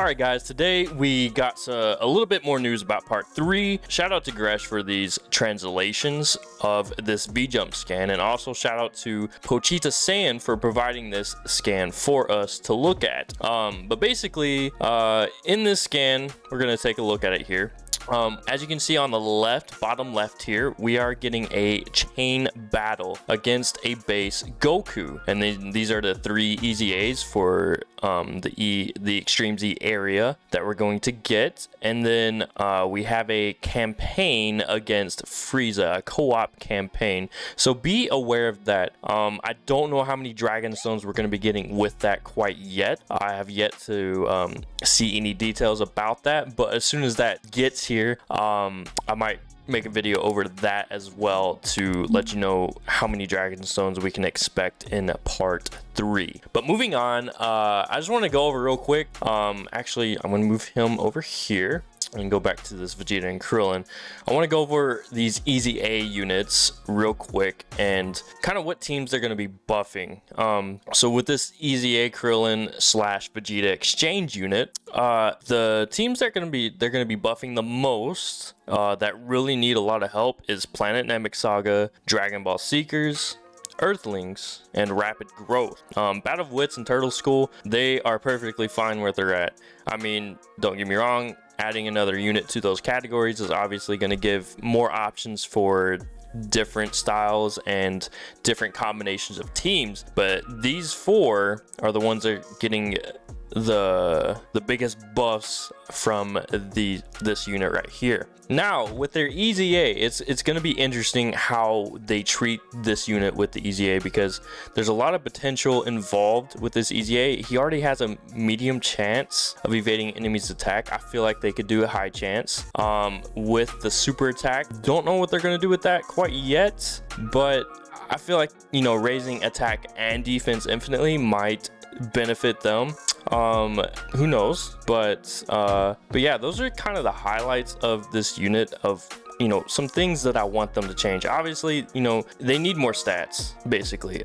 Alright guys, today we got a little bit more news about part 3. Shout out to Gresh for these translations of this V-Jump scan, and also shout out to Pochita San for providing this scan for us to look at. But basically, in this scan, we're going to take a look at it here. As you can see on the left, bottom left here, we are getting a chain battle against a base Goku, and these are the 3 EZAs for the Extreme Z area that we're going to get. And then we have a campaign against Frieza, a co-op campaign, so be aware of that. I don't know how many Dragon Stones we're going to be getting with that quite yet. I have yet to see any details about that, but as soon as that gets here, I might make a video over that as well to let you know how many Dragon Stones we can expect in part 3. But moving on, I just want to go over real quick. Actually, I'm going to move him over here and go back to this Vegeta and Krillin. I want to go over these EZA units real quick and kind of what teams they're going to be buffing. So with this EZA Krillin / Vegeta exchange unit, the teams that they're going to be buffing the most, that really need a lot of help, is Planet Namek Saga, Dragon Ball Seekers, Earthlings, and Rapid Growth. Battle of Wits and Turtle School, they are perfectly fine where they're at. I mean, don't get me wrong, adding another unit to those categories is obviously going to give more options for different styles and different combinations of teams, but these 4 are the ones that are getting the biggest buffs from this unit right here. Now with their EZA, it's going to be interesting how they treat this unit with the EZA, because there's a lot of potential involved with this EZA. He already has a medium chance of evading enemies' attack. I feel like they could do a high chance with the super attack. Don't know what they're going to do with that quite yet, but I feel like, you know, raising attack and defense infinitely might benefit them. Who knows, but yeah, those are kind of the highlights of this unit, of, you know, some things that I want them to change. Obviously, you know, they need more stats, basically.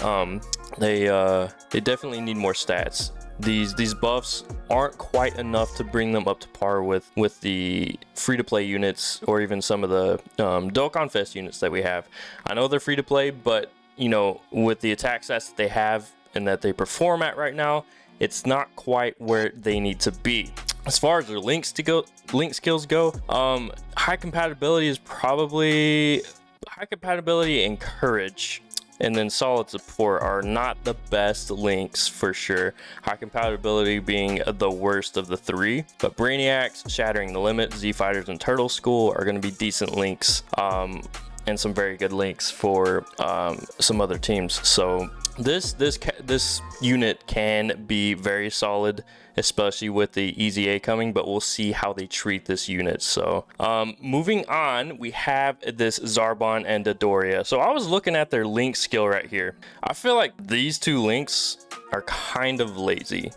They definitely need more stats. These buffs aren't quite enough to bring them up to par with the free-to-play units, or even some of the Dokkan Fest units that we have. I know they're free-to-play, but, you know, with the attack stats that they have and that they perform at right now, it's not quite where they need to be. As far as their link skills go, high compatibility is probably high compatibility and courage, and then solid support are not the best links for sure. High compatibility being the worst of the 3, but Brainiacs, Shattering the Limit, Z Fighters, and Turtle School are going to be decent links, and some very good links for some other teams. So this unit can be very solid, especially with the EZA coming, but we'll see how they treat this unit. So moving on, we have this Zarbon and Dodoria. So I was looking at their link skill right here. I feel like these 2 links are kind of lazy.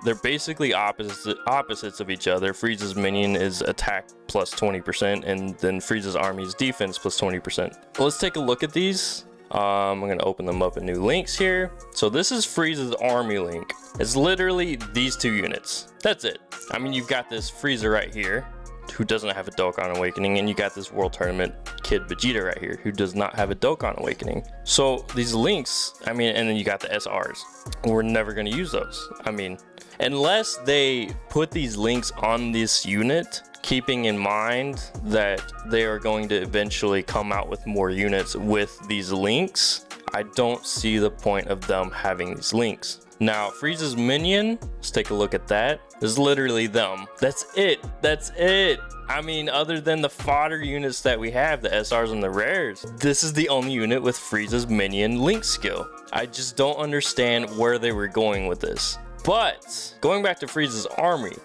They're basically opposites of each other. Frieza's minion is attack plus 20%, and then Frieza's army is defense plus 20%. Let's take a look at these. I'm going to open them up in new links here. So this is Frieza's army link. It's literally these 2 units. That's it. I mean, you've got this Frieza right here, who doesn't have a Dokkan Awakening, and you got this World Tournament kid Vegeta right here, who does not have a Dokkan Awakening. So these links, I mean, and then you got the SRs. We're never going to use those. I mean, unless they put these links on this unit, keeping in mind that they are going to eventually come out with more units with these links, I don't see the point of them having these links. Now, Frieza's minion, let's take a look at that. This is literally them. That's it. That's it. I mean, other than the fodder units that we have, the SRs and the rares, this is the only unit with Frieza's minion link skill. I just don't understand where they were going with this. But going back to Frieza's army,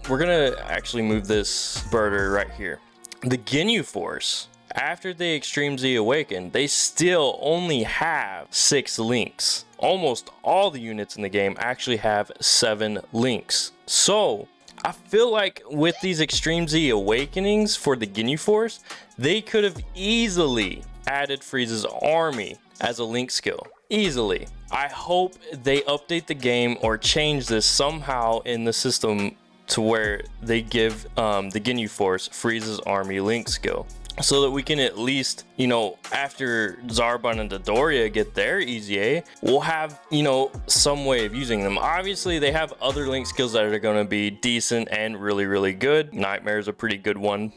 we're gonna actually move this birder right here. The Ginyu Force, after they Extreme Z awaken, they still only have 6 links. Almost all the units in the game actually have 7 links. So I feel like with these Extreme Z awakenings for the Ginyu Force, they could have easily added Frieza's army as a link skill. Easily. I hope they update the game or change this somehow in the system to where they give the Ginyu Force Frieza's army link skill, so that we can at least, you know, after Zarbon and Dodoria get their EZA, we'll have, you know, some way of using them. Obviously, they have other link skills that are going to be decent and really, really good. Nightmare is a pretty good one.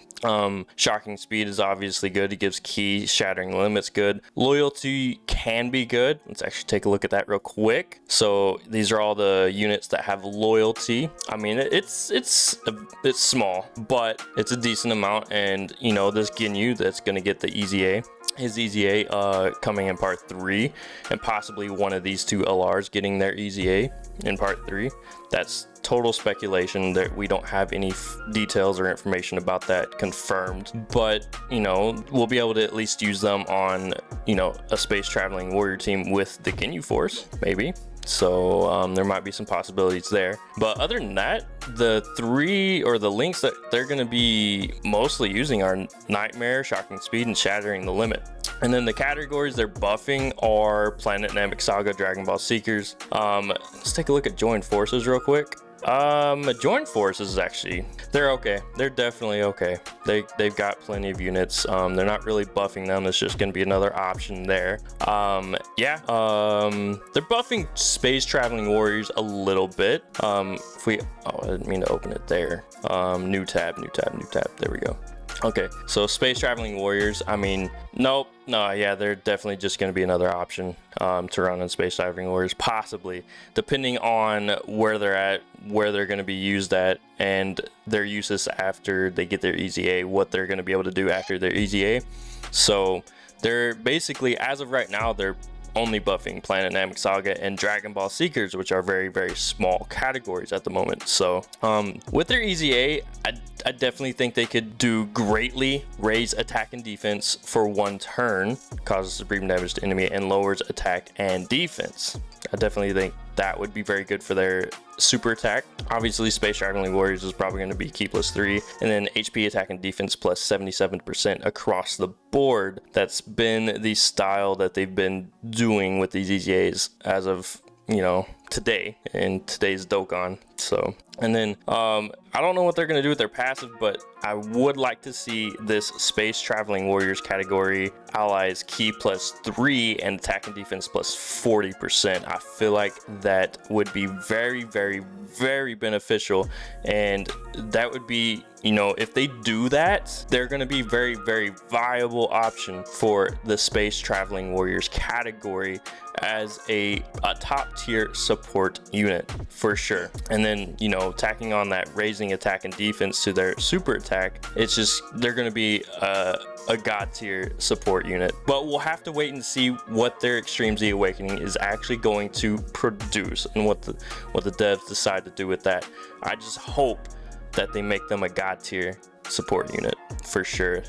Shocking Speed is obviously good. It gives Ki. Shattering Limits good. Loyalty can be good. Let's actually take a look at that real quick. So these are all the units that have loyalty. I mean, it's small, but it's a decent amount. And, you know, this Ginyu that's going to get the EZA. His EZA coming in part 3, and possibly one of these two LRs getting their EZA in part 3. That's total speculation, that we don't have any details or information about that confirmed, but, you know, we'll be able to at least use them on, you know, a space traveling warrior team with the Ginyu Force, maybe. So there might be some possibilities there. But other than that, the links that they're going to be mostly using are Nightmare, Shocking Speed, and Shattering the Limit. And then the categories they're buffing are Planet Namek Saga, Dragon Ball Seekers. Let's take a look at Joined Forces real quick. Joined Forces, actually, they're okay. They're definitely okay. They've got plenty of units. They're not really buffing them. It's just going to be another option there. Yeah. They're buffing Space Traveling Warriors a little bit. I didn't mean to open it there. New tab. There we go. Okay, so Space Traveling Warriors, I mean, no, yeah, they're definitely just going to be another option to run on Space Traveling Warriors, possibly, depending on where they're at, where they're going to be used at, and their uses after they get their EZA, what they're going to be able to do after their EZA. So they're basically, as of right now, they're only buffing Planet Namek Saga and Dragon Ball Seekers, which are very, very small categories at the moment. So with their EZA, I definitely think they could do greatly raise attack and defense for one turn, causes supreme damage to enemy, and lowers attack and defense. I definitely think that would be very good for their super attack. Obviously, Space Traveling Warriors is probably going to be Ki +3, and then HP, attack, and defense plus 77% across the board. That's been the style that they've been doing with these EZAs as of, you know, today, in today's Dokkan. So, and then I don't know what they're going to do with their passive, but I would like to see this Space Traveling Warriors category allies Ki +3 and attack and defense plus 40%. I feel like that would be very, very, very beneficial, and that would be, you know, if they do that, they're going to be very, very viable option for the Space Traveling Warriors category as a top tier support unit for sure. And then, you know, tacking on that raising attack and defense to their super attack, it's just, they're going to be a god tier support unit. But we'll have to wait and see what their Extreme Z Awakening is actually going to produce and what the devs decide to do with that. I just hope that they make them a god tier support unit for sure.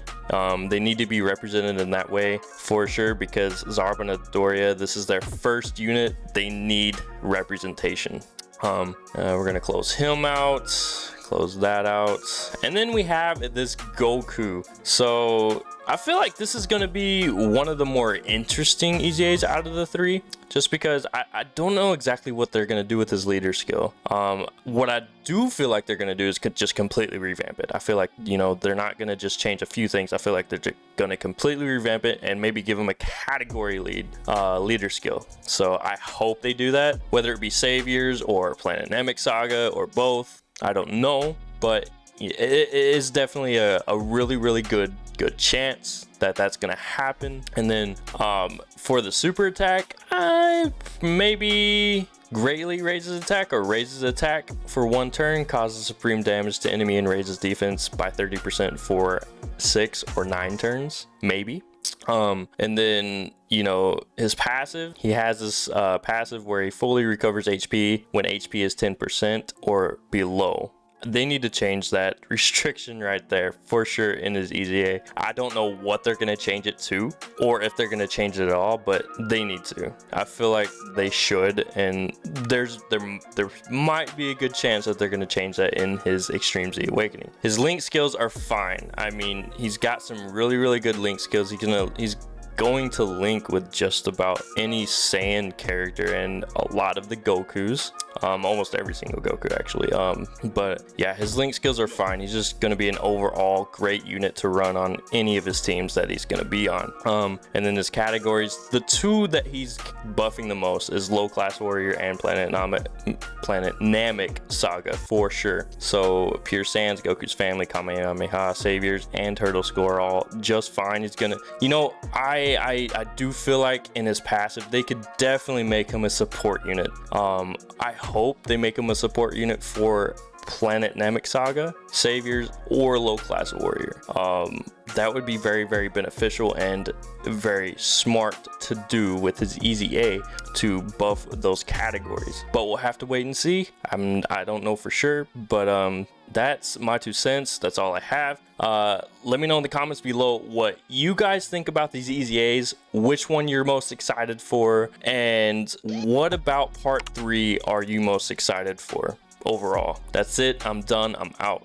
They need to be represented in that way for sure, because Zarbon and Doria, this is their first unit. They need representation. We're gonna close him out, close that out, and then we have this Goku. So I feel like this is going to be one of the more interesting EZAs out of the three, just because I don't know exactly what they're going to do with his leader skill. What I do feel like they're going to do is just completely revamp it. I feel like, you know, they're not going to just change a few things. I feel like they're going to completely revamp it and maybe give him a category leader skill. So I hope they do that, whether it be Saviors or Planet Namek Saga or both. I don't know, but it is definitely a really, really good chance that that's gonna happen. And then for the super attack, maybe greatly raises attack or raises attack for one turn, causes supreme damage to enemy, and raises defense by 30% for 6 or 9 turns, maybe. And then, you know, his passive, he has this passive where he fully recovers HP when HP is 10% or below. They need to change that restriction right there for sure in his EZA. I don't know what they're going to change it to, or if they're going to change it at all, but they need to. I feel like they should, and there might be a good chance that they're going to change that in his Extreme Z Awakening. His link skills are fine. I mean, he's got some really, really good link skills. He's going to link with just about any Saiyan character and a lot of the Gokus. Almost every single Goku actually. But yeah, his link skills are fine. He's just going to be an overall great unit to run on any of his teams that he's going to be on. And then his categories, the two that he's buffing the most is Low Class Warrior and Planet Namek Saga for sure. So Pure Saiyans, Goku's family, Kamehameha, Saviors, and Turtle Skull are all just fine. He's gonna, you know, I do feel like in his passive they could definitely make him a support unit. I hope they make him a support unit for Planet Namek Saga, Saviors, or Low Class Warrior. That would be very, very beneficial and very smart to do with his EZA to buff those categories. But we'll have to wait and see. I don't know for sure, but that's my 2 cents. That's all I have. Let me know in the comments below what you guys think about these EZAs, which one you're most excited for, and what about part 3 are you most excited for overall. That's it. I'm done. I'm out.